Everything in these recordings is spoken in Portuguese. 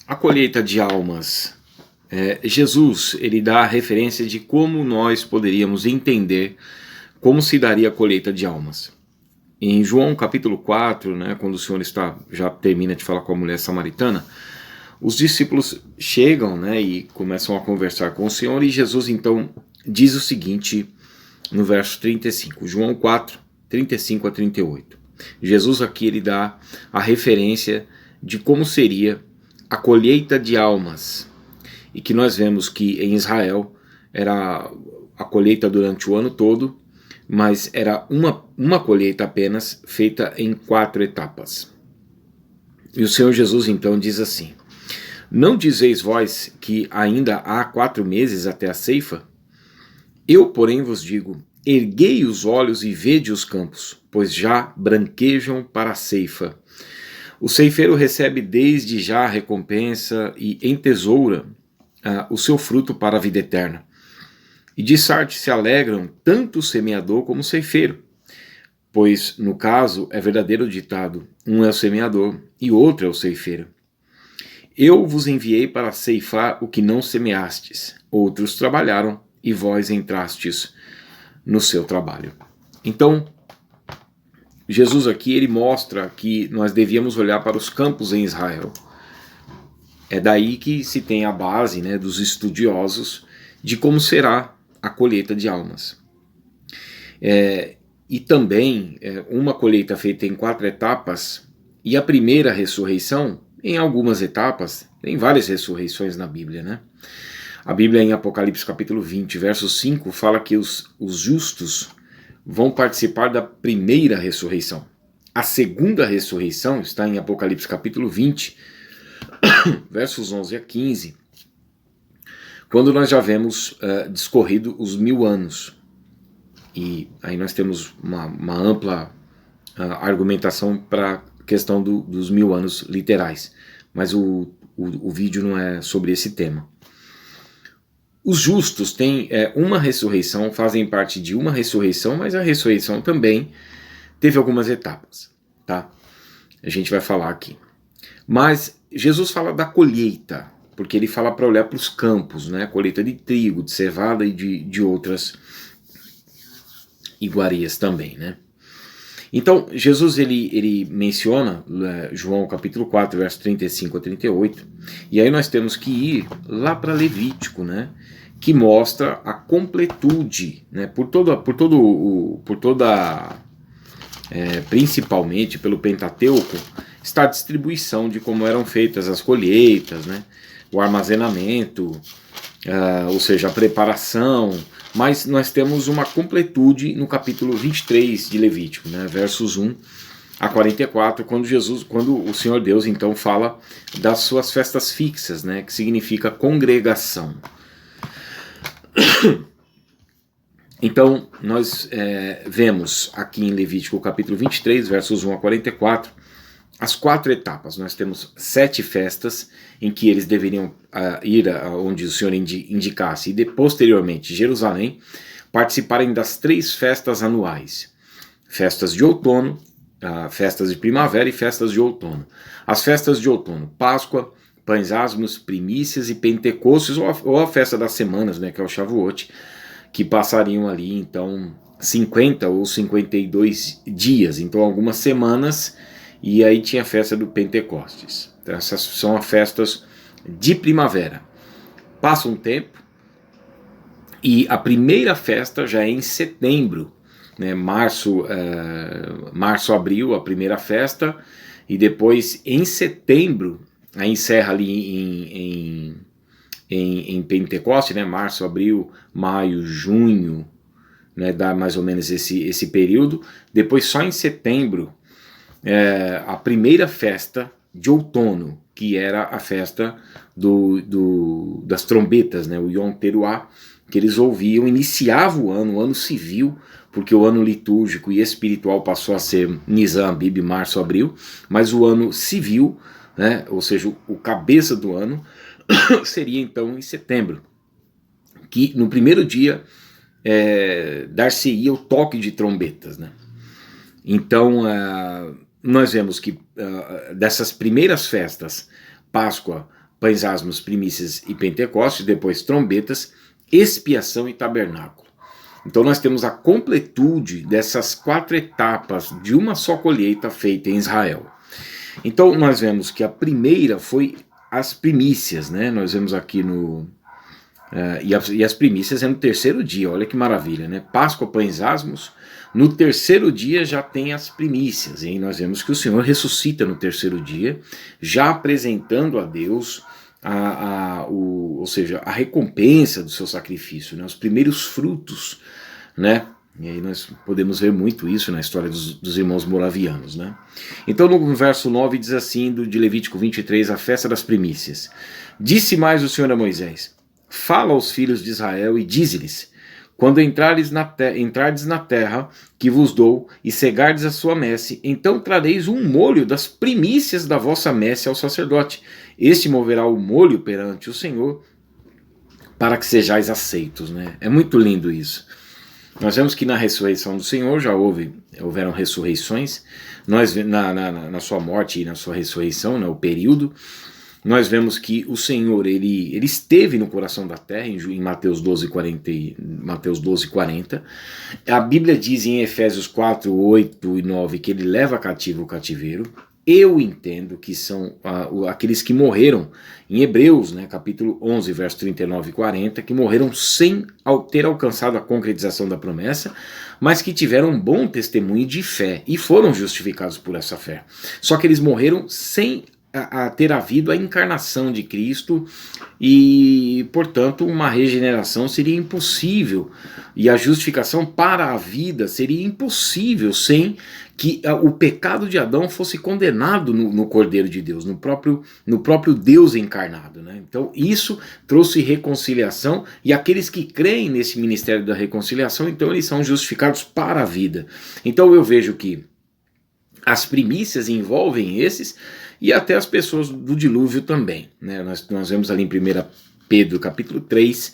A colheita de almas. Jesus, ele dá a referência de como nós poderíamos entender como se daria a colheita de almas. Em João capítulo 4, né, quando o Senhor já termina de falar com a mulher samaritana, os discípulos chegam, né, e começam a conversar com o Senhor, e Jesus então diz o seguinte no verso 35, João 4, 35 a 38. Jesus aqui ele dá a referência de como seria a colheita de almas, e que nós vemos que em Israel era a colheita durante o ano todo, mas era uma colheita apenas, feita em 4 etapas. E o Senhor Jesus então diz assim: não dizeis vós que ainda há 4 meses até a ceifa? Eu, porém, vos digo, erguei os olhos e vede os campos, pois já branquejam para a ceifa. O ceifeiro recebe desde já a recompensa e entesoura o seu fruto para a vida eterna. E de sorte se alegram tanto o semeador como o ceifeiro, pois no caso é verdadeiro o ditado, um é o semeador e outro é o ceifeiro. Eu vos enviei para ceifar o que não semeastes, outros trabalharam e vós entrastes no seu trabalho. Então, Jesus aqui ele mostra que nós devíamos olhar para os campos em Israel. É daí que se tem a base, né, dos estudiosos de como será a colheita de almas. E também uma colheita feita em 4 etapas, e a primeira ressurreição em algumas etapas. Tem várias ressurreições na Bíblia, né? A Bíblia em Apocalipse capítulo 20, verso 5, fala que os justos vão participar da primeira ressurreição. A segunda ressurreição está em Apocalipse capítulo 20, versos 11 a 15, quando nós já vemos discorrido os 1000 anos. E aí nós temos uma ampla argumentação para a questão dos 1000 anos literais. Mas o vídeo não é sobre esse tema. Os justos têm uma ressurreição, fazem parte de uma ressurreição, mas a ressurreição também teve algumas etapas, tá? A gente vai falar aqui. Mas Jesus fala da colheita, porque ele fala para olhar para os campos, né? Colheita de trigo, de cevada e de outras iguarias também, né? Então, Jesus ele menciona João capítulo 4, verso 35 a 38, e aí nós temos que ir lá para Levítico, né? Que mostra a completude, né? Principalmente pelo Pentateuco, está a distribuição de como eram feitas as colheitas, né? O armazenamento, ou seja, a preparação. Mas nós temos uma completude no capítulo 23 de Levítico, né, versos 1 a 44, quando o Senhor Deus então fala das suas festas fixas, né, que significa congregação. Então nós vemos aqui em Levítico capítulo 23, versos 1 a 44, as 4 etapas. Nós temos 7 festas em que eles deveriam ir onde o Senhor indicasse, e posteriormente Jerusalém, participarem das 3 festas anuais: festas de outono, festas de primavera e festas de outono. As festas de outono: Páscoa, Pães Asmos, Primícias e Pentecostes, ou a festa das semanas, né, que é o Shavuot, que passariam ali então 50 ou 52 dias, então algumas semanas. E aí tinha a festa do Pentecostes. Então essas são as festas de primavera. Passa um tempo e a primeira festa já é em setembro, né? Março, abril, a primeira festa, e depois em setembro, aí encerra ali em Pentecostes, né? Março, abril, maio, junho, né? Dá mais ou menos esse período. Depois só em setembro a primeira festa de outono, que era a festa das trombetas, né, o Yom Teruah, que eles ouviam, iniciava o ano civil, porque o ano litúrgico e espiritual passou a ser Nisan, Abib, Março, Abril, mas o ano civil, né, ou seja, o cabeça do ano, seria então em setembro, que no primeiro dia dar-se-ia o toque de trombetas, né? Então nós vemos que dessas primeiras festas, Páscoa, pães asmos, primícias e Pentecostes, depois trombetas, expiação e tabernáculo. Então nós temos a completude dessas 4 etapas de uma só colheita feita em Israel. Então nós vemos que a primeira foi as primícias, né? Nós vemos aqui no... e as primícias é no terceiro dia, olha que maravilha, né? Páscoa, pães asmos, no terceiro dia já tem as primícias, e nós vemos que o Senhor ressuscita no terceiro dia, já apresentando a Deus ou seja, a recompensa do seu sacrifício, né? Os primeiros frutos, né? E aí nós podemos ver muito isso na história dos irmãos moravianos, né? Então no verso 9 diz assim, de Levítico 23, a festa das primícias. Disse mais o Senhor a Moisés: fala aos filhos de Israel e dize-lhes: quando entrardes na terra que vos dou e cegardes a sua messe, então trareis um molho das primícias da vossa messe ao sacerdote. Este moverá o molho perante o Senhor para que sejais aceitos, né? É muito lindo isso. Nós vemos que na ressurreição do Senhor já houveram ressurreições, na sua morte e na sua ressurreição, né, o período, nós vemos que o Senhor ele esteve no coração da terra, em Mateus 12:40. A Bíblia diz em Efésios 4, 8 e 9 que ele leva cativo o cativeiro. Eu entendo que são aqueles que morreram em Hebreus, né, capítulo 11, verso 39 e 40, que morreram sem ter alcançado a concretização da promessa, mas que tiveram um bom testemunho de fé e foram justificados por essa fé. Só que eles morreram sem ter havido a encarnação de Cristo e, portanto, uma regeneração seria impossível e a justificação para a vida seria impossível sem que o pecado de Adão fosse condenado no Cordeiro de Deus, no próprio Deus encarnado, né? Então isso trouxe reconciliação e aqueles que creem nesse ministério da reconciliação, então eles são justificados para a vida. Então eu vejo que as primícias envolvem esses e até as pessoas do dilúvio também, né? Nós vemos ali em 1 Pedro capítulo 3,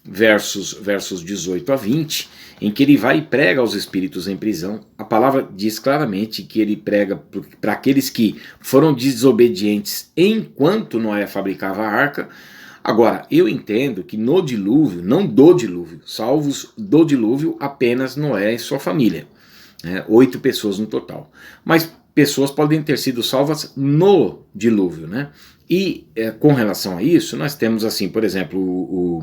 versos 18 a 20, em que ele vai e prega aos espíritos em prisão. A palavra diz claramente que ele prega para aqueles que foram desobedientes enquanto Noé fabricava a arca. Agora, eu entendo que no dilúvio, não do dilúvio, salvos do dilúvio apenas Noé e sua família, 8 pessoas no total, mas pessoas podem ter sido salvas no dilúvio, né? E com relação a isso, nós temos assim, por exemplo,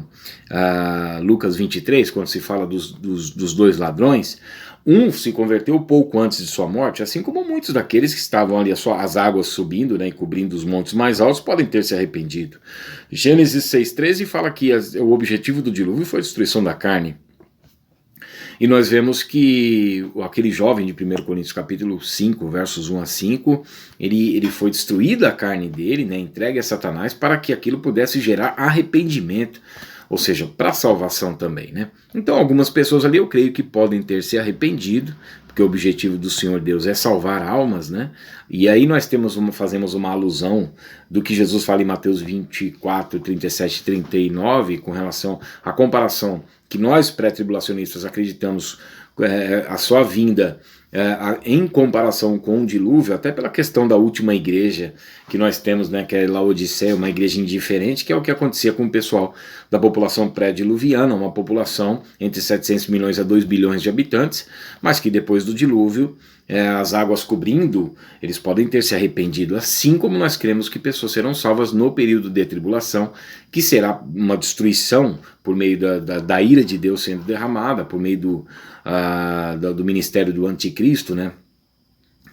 Lucas 23, quando se fala dos 2 ladrões, um se converteu pouco antes de sua morte, assim como muitos daqueles que estavam ali, as águas subindo, né, e cobrindo os montes mais altos, podem ter se arrependido. Gênesis 6,13 fala que o objetivo do dilúvio foi a destruição da carne. E nós vemos que aquele jovem de 1 Coríntios capítulo 5, versos 1 a 5, ele foi destruída a carne dele, né, entregue a Satanás, para que aquilo pudesse gerar arrependimento, ou seja, para salvação também, né? Então algumas pessoas ali eu creio que podem ter se arrependido, porque o objetivo do Senhor Deus é salvar almas, né? E aí nós fazemos uma alusão do que Jesus fala em Mateus 24, 37 e 39, com relação à comparação que nós pré-tribulacionistas acreditamos a sua vinda em comparação com o dilúvio, até pela questão da última igreja que nós temos, né, que é Laodiceia, uma igreja indiferente, que é o que acontecia com o pessoal da população pré-diluviana, uma população entre 700 milhões a 2 bilhões de habitantes, mas que depois do dilúvio, as águas cobrindo, eles podem ter se arrependido, assim como nós cremos que pessoas serão salvas no período de tribulação, que será uma destruição por meio da ira de Deus sendo derramada, por meio do ministério do anticristo, né?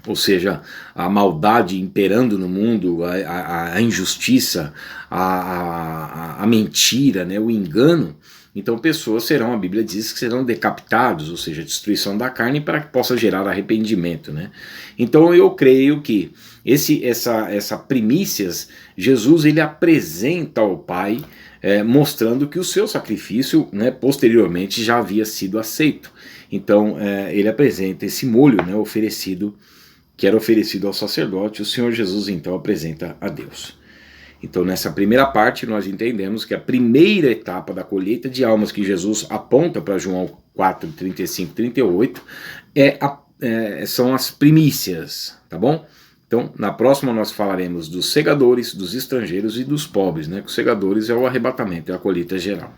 Ou seja, a maldade imperando no mundo, a injustiça, a mentira, né, o engano. Então pessoas serão, a Bíblia diz que serão decapitados, ou seja, destruição da carne para que possa gerar arrependimento, né? Então eu creio que essa primícias, Jesus ele apresenta ao Pai, mostrando que o seu sacrifício, né, posteriormente já havia sido aceito. Então ele apresenta esse molho, né, que era oferecido ao sacerdote, o Senhor Jesus então apresenta a Deus. Então nessa primeira parte nós entendemos que a primeira etapa da colheita de almas que Jesus aponta para João 4, 35 e 38 são as primícias, tá bom? Então, na próxima nós falaremos dos segadores, dos estrangeiros e dos pobres, né? Os segadores é o arrebatamento, é a colheita geral.